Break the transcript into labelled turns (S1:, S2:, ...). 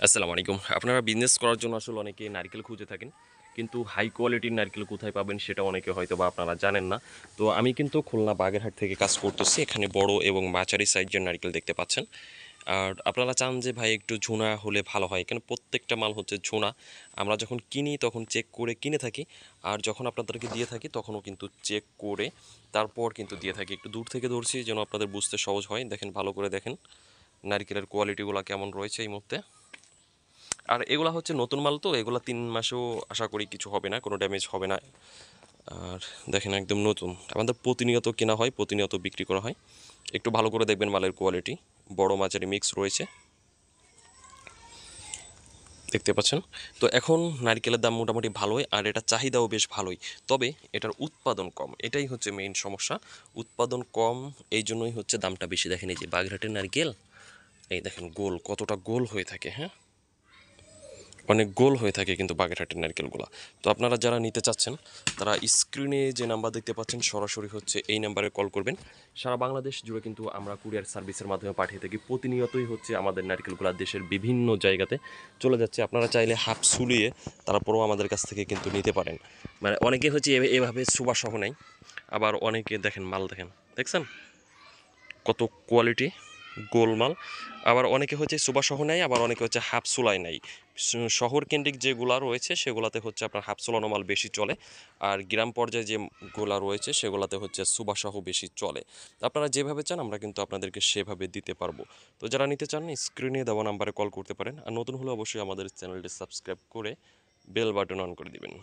S1: আসসালামু আলাইকুম। আপনারা বিজনেস করার জন্য আসলে অনেকে নারকেল খুঁজে থাকেন। কিন্তু হাই কোয়ালিটির নারকেল কোথায় পাবেন সেটা অনেকে হয়তোবা আপনারা জানেন না। তো আমি কিন্তু খুলনা বাগেরহাট থেকে কাজ করতেছি। এখানে বড় এবং মাঝারি সাইজের নারকেল দেখতে পাচ্ছেন। আর আপনারা চান যে ভাই একটু ঝুনা হলে ভালো হয়। কেন প্রত্যেকটা মাল হচ্ছে ঝুনা। আমরা যখন কিনি তখন চেক করে কিনে থাকি। আর যখন আপনাদেরকে দিয়ে থাকি তখনও কিন্তু চেক করে তারপর কিন্তু দিয়ে থাকি। একটু দূর থেকে ধরছি যেন আপনাদের বুঝতে সহজ হয়। দেখেন ভালো করে দেখেন নারকেলের কোয়ালিটিগুলো কেমন রয়েছে এই মুহূর্তে। আর এগুলা হচ্ছে নতুন মাল, তো এগুলা ৩ মাসেও আশা করি কিছু হবে না, কোনো ড্যামেজ হবে না। আর দেখেন একদম নতুন। আমাদের প্রতিনিয়ত কেনা হয়, প্রতিনিয়ত বিক্রি করা হয়। একটু ভালো করে দেখবেন মালের কোয়ালিটি। বড় মাঝারি মিক্স রয়েছে, দেখতে পাচ্ছেন। তো এখন নারকেলের দাম মোটামুটি ভালোই, আর এটা চাহিদাও বেশ ভালোই। তবে এটার উৎপাদন কম, এটাই হচ্ছে মেইন সমস্যা। উৎপাদন কম, এই জন্যই হচ্ছে দামটা বেশি। দেখেন এই যে বাগেরহাটের নারকেল, এই দেখেন গোল কতটা গোল হয়ে থাকে, হ্যাঁ, অনেক গোল হয়ে থাকে কিন্তু বাগেরহাটের নারকেলগুলো। তো আপনারা যারা নিতে চাচ্ছেন তারা স্ক্রিনে যে নাম্বার দেখতে পাচ্ছেন সরাসরি হচ্ছে এই নাম্বারে কল করবেন। সারা বাংলাদেশ জুড়ে কিন্তু আমরা কুরিয়ার সার্ভিসের মাধ্যমে পাঠিয়ে থাকি। প্রতিনিয়তই হচ্ছে আমাদের নারকেলগুলো দেশের বিভিন্ন জায়গাতে চলে যাচ্ছে। আপনারা চাইলে হাফ সুলিয়ে তারপরেও আমাদের কাছ থেকে কিন্তু নিতে পারেন। মানে অনেকে হচ্ছে এভাবে সুবাসহ নেয়, আবার অনেকে দেখেন মাল দেখেন, দেখছেন কত কোয়ালিটি গোলমাল। আবার অনেকে হচ্ছে সুবাসহ নেয়, আবার অনেকে হচ্ছে হাফ সুলাই নেয়। শহর কেন্দ্রিক যেগুলা রয়েছে সেগুলাতে হচ্ছে আপনার হাফ সুলানো মাল বেশি চলে, আর গ্রাম পর্যায়ে যেগুলা রয়েছে সেগুলাতে হচ্ছে সুবাসহ বেশি চলে। তো আপনারা যেভাবে চান আমরা কিন্তু আপনাদেরকে সেভাবে দিতে পারবো। তো যারা নিতে চান স্ক্রিনে দেওয়া নাম্বারে কল করতে পারেন, আর নতুন হলে অবশ্যই আমাদের চ্যানেলটি সাবস্ক্রাইব করে বেল বাটন অন করে দিবেন।